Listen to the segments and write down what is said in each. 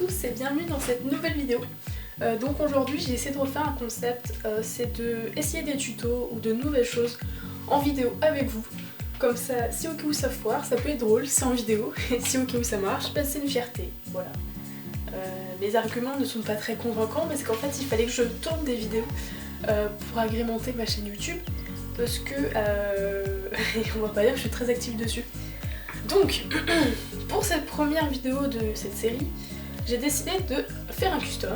tous et bienvenue dans cette nouvelle vidéo. Donc aujourd'hui j'ai essayé de refaire un concept, c'est de essayer des tutos ou de nouvelles choses en vidéo avec vous. Comme ça, si au cas où ça foire, ça peut être drôle, c'est en vidéo, et si au cas où ça marche, bah, c'est une fierté, voilà. Les arguments ne sont pas très convaincants, mais c'est qu'en fait il fallait que je tourne des vidéos pour agrémenter ma chaîne YouTube, parce que on va pas dire que je suis très active dessus. Donc, pour cette première vidéo de cette série, j'ai décidé de faire un custom,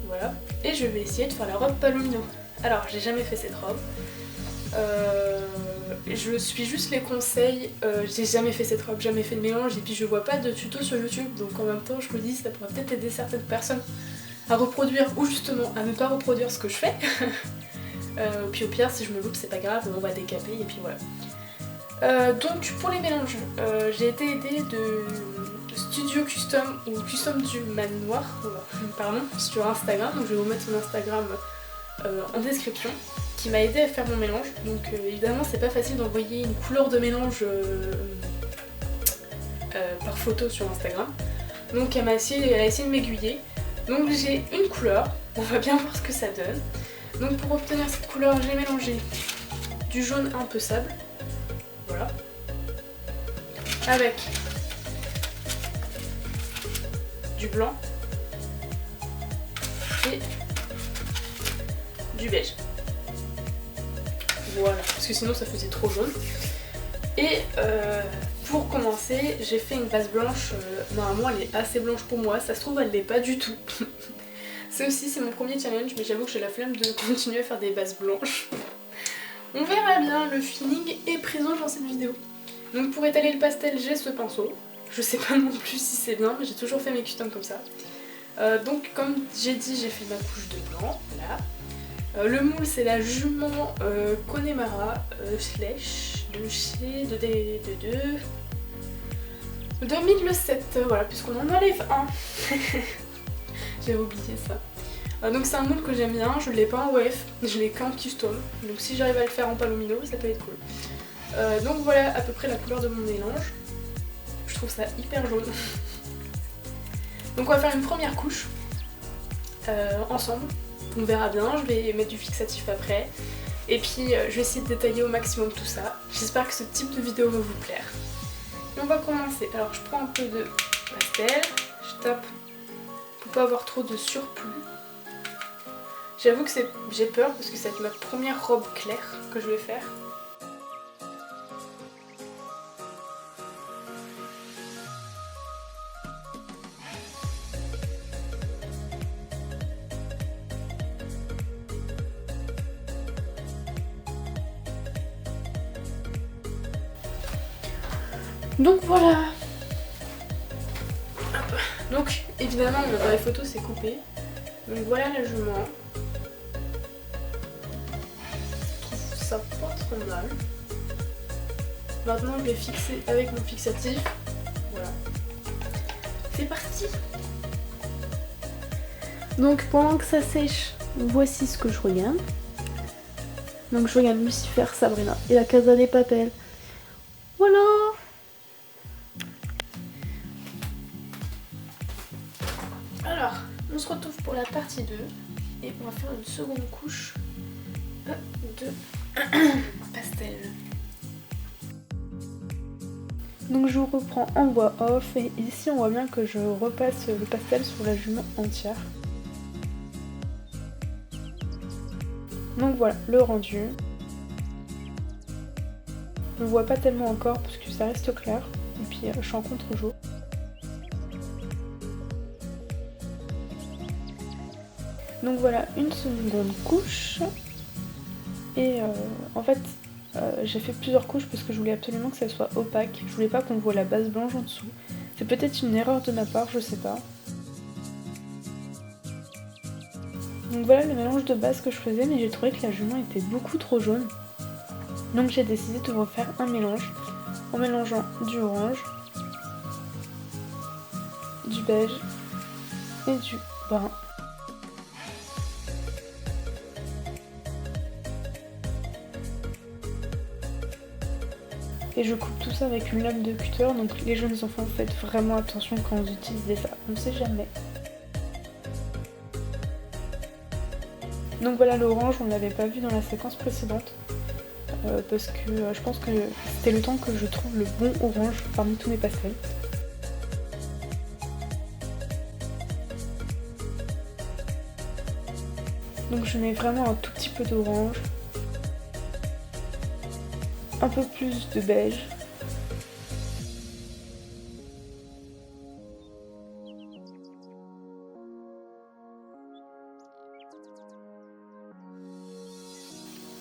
voilà, et je vais essayer de faire la robe Palomino. Alors, j'ai jamais fait cette robe, je suis juste les conseils, j'ai jamais fait cette robe, jamais fait de mélange, et puis je vois pas de tuto sur YouTube, donc en même temps je me dis ça pourrait peut-être aider certaines personnes à reproduire, ou justement à ne pas reproduire ce que je fais. Puis au pire, si je me loupe, c'est pas grave, on va décaper, et puis voilà. Donc pour les mélanges, j'ai été aidée de Studio Custom ou Custom du Manoir, pardon, sur Instagram, donc je vais vous mettre son Instagram en description, qui m'a aidée à faire mon mélange. Donc évidemment c'est pas facile d'envoyer une couleur de mélange par photo sur Instagram, donc elle a essayé de m'aiguiller. Donc j'ai une couleur, on va bien voir ce que ça donne. Donc pour obtenir cette couleur, j'ai mélangé du jaune un peu sable, voilà, avec du blanc et du beige. Voilà, parce que sinon ça faisait trop jaune. Et pour commencer, j'ai fait une base blanche, normalement elle est assez blanche pour moi, ça se trouve elle l'est pas du tout. Ça aussi c'est mon premier challenge, mais j'avoue que j'ai la flemme de continuer à faire des bases blanches. On verra bien, le feeling est présent dans cette vidéo. Donc pour étaler le pastel, j'ai ce pinceau. Je sais pas non plus si c'est bien, mais j'ai toujours fait mes customs comme ça. Donc comme j'ai dit, j'ai fait ma couche de blanc, là. Le moule c'est la jument Connemara Slash de chez 2007, voilà, puisqu'on en enlève un. J'avais oublié ça. Donc c'est un moule que j'aime bien, je l'ai pas en WF, je l'ai qu'en custom, donc si j'arrive à le faire en Palomino, ça peut être cool. Donc voilà à peu près la couleur de mon mélange, je trouve ça hyper jaune. Donc on va faire une première couche ensemble, on verra bien, je vais mettre du fixatif après, et puis je vais essayer de détailler au maximum tout ça. J'espère que ce type de vidéo va vous plaire. Et on va commencer, alors je prends un peu de pastel, je tape pour pas avoir trop de surplus. J'avoue que j'ai peur parce que ça va être ma première robe claire que je vais faire. Donc voilà. Donc évidemment dans les photos c'est coupé. Donc voilà la jument. Ça pas trop mal. Maintenant je vais fixer avec mon fixatif. Voilà. C'est parti. Donc pendant que ça sèche, voici ce que je regarde. Donc je regarde Lucifer, Sabrina et la Casa des Papel. Voilà. Alors, on se retrouve pour la partie 2 et on va faire une seconde couche de pastel. Donc je vous reprends en voix off et ici on voit bien que je repasse le pastel sur la jument entière. Donc voilà le rendu. On ne voit pas tellement encore parce que ça reste clair et puis je suis en contre-jour. Donc voilà une seconde couche et en fait j'ai fait plusieurs couches parce que je voulais absolument que ça soit opaque, je voulais pas qu'on voit la base blanche en dessous. C'est peut-être une erreur de ma part, je sais pas. Donc voilà le mélange de base que je faisais, mais j'ai trouvé que la jument était beaucoup trop jaune. Donc j'ai décidé de refaire un mélange en mélangeant du orange, du beige et du brun. Et je coupe tout ça avec une lame de cutter, donc les jeunes enfants faites vraiment attention quand vous utilisez ça, on ne sait jamais. Donc voilà, l'orange, on ne l'avait pas vu dans la séquence précédente. Parce que je pense que c'était le temps que je trouve le bon orange parmi tous mes pastels. Donc je mets vraiment un tout petit peu d'orange, un peu plus de beige,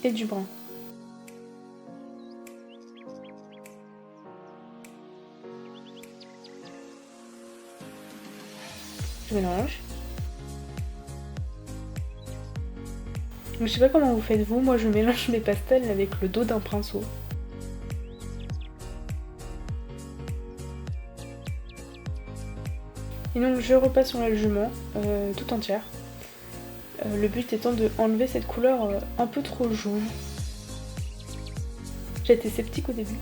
et du brun. Je mélange. Je sais pas comment vous faites vous, moi je mélange mes pastels avec le dos d'un pinceau. Et donc je repasse sur la jument tout entière. Le but étant de enlever cette couleur un peu trop jaune. J'ai été sceptique au début.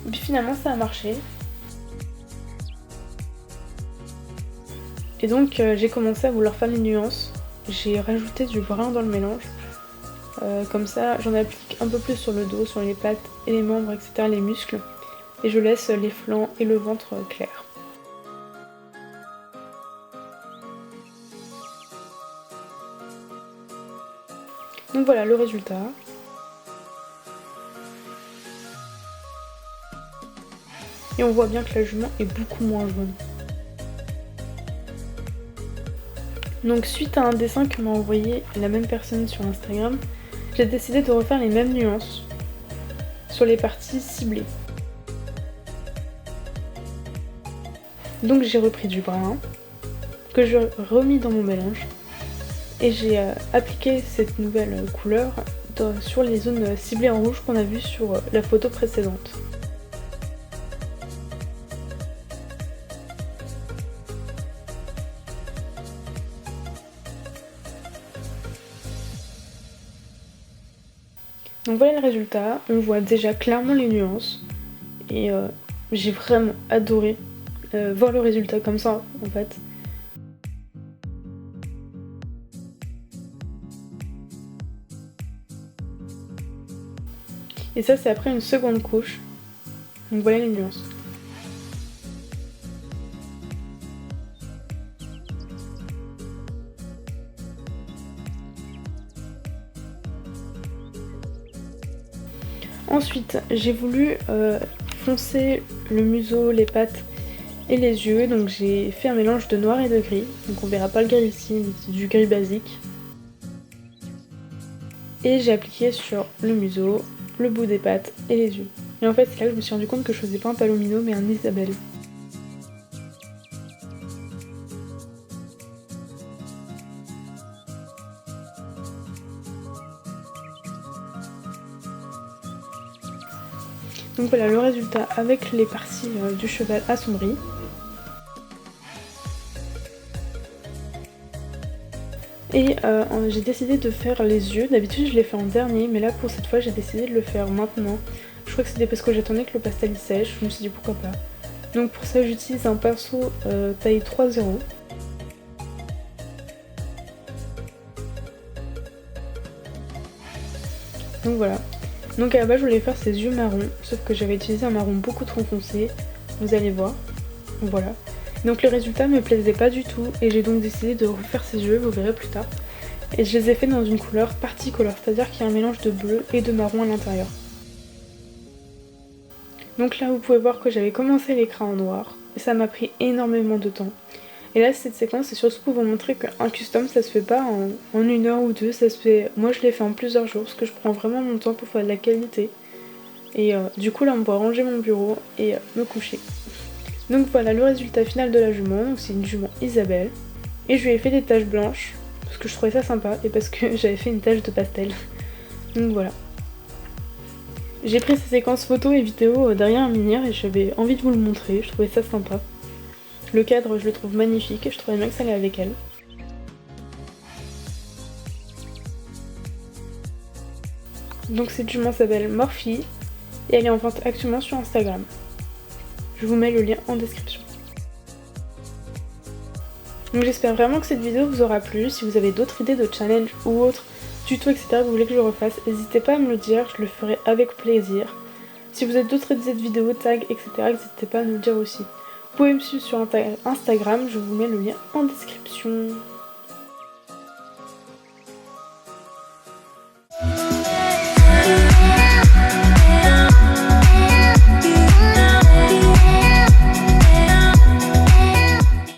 Et puis finalement ça a marché. Et donc j'ai commencé à vouloir faire les nuances. J'ai rajouté du brun dans le mélange. Comme ça j'en applique un peu plus sur le dos, sur les pattes et les membres, etc., les muscles. Et je laisse les flancs et le ventre clairs. Donc voilà le résultat. Et on voit bien que la jument est beaucoup moins jaune. Donc suite à un dessin que m'a envoyé la même personne sur Instagram, j'ai décidé de refaire les mêmes nuances sur les parties ciblées. Donc j'ai repris du brun, que je remis dans mon mélange, et j'ai appliqué cette nouvelle couleur sur les zones ciblées en rouge qu'on a vues sur la photo précédente. Donc voilà le résultat, on voit déjà clairement les nuances et j'ai vraiment adoré voir le résultat comme ça en fait. Et ça c'est après une seconde couche, donc voilà les nuances. Ensuite, j'ai voulu foncer le museau, les pattes et les yeux, donc j'ai fait un mélange de noir et de gris. Donc on verra pas le gris ici, mais c'est du gris basique. Et j'ai appliqué sur le museau, le bout des pattes et les yeux. Et en fait, c'est là que je me suis rendu compte que je faisais pas un Palomino mais un Isabelle. Donc voilà le résultat avec les parties du cheval assombries. Et j'ai décidé de faire les yeux. D'habitude je les fais en dernier, mais là pour cette fois j'ai décidé de le faire maintenant. Je crois que c'était parce que j'attendais que le pastel sèche, je me suis dit pourquoi pas. Donc pour ça j'utilise un pinceau taille 3,0. Donc voilà. Donc à la base je voulais faire ses yeux marrons, sauf que j'avais utilisé un marron beaucoup trop foncé, vous allez voir, voilà. Donc le résultat me plaisait pas du tout et j'ai donc décidé de refaire ses yeux, vous verrez plus tard. Et je les ai fait dans une couleur particolore, c'est-à-dire qu'il y a un mélange de bleu et de marron à l'intérieur. Donc là vous pouvez voir que j'avais commencé l'écran en noir et ça m'a pris énormément de temps. Et là cette séquence c'est surtout pour vous montrer qu'un custom ça se fait pas en une heure ou deux, ça se fait. Moi je l'ai fait en plusieurs jours parce que je prends vraiment mon temps pour faire de la qualité. Et du coup là on pourra ranger mon bureau et me coucher. Donc voilà le résultat final de la jument, donc c'est une jument Isabelle. Et je lui ai fait des taches blanches parce que je trouvais ça sympa et parce que j'avais fait une tache de pastel. Donc voilà. J'ai pris ces séquences photos et vidéos derrière un minière et j'avais envie de vous le montrer, je trouvais ça sympa. Le cadre je le trouve magnifique et je trouvais bien que ça allait avec elle. Donc cette jument s'appelle Morphy et elle est en vente actuellement sur Instagram. Je vous mets le lien en description. Donc j'espère vraiment que cette vidéo vous aura plu. Si vous avez d'autres idées de challenge ou autres tutos etc que vous voulez que je refasse, n'hésitez pas à me le dire, je le ferai avec plaisir. Si vous avez d'autres idées de vidéos, tags etc, n'hésitez pas à me le dire aussi. Vous pouvez me suivre sur Instagram, je vous mets le lien en description.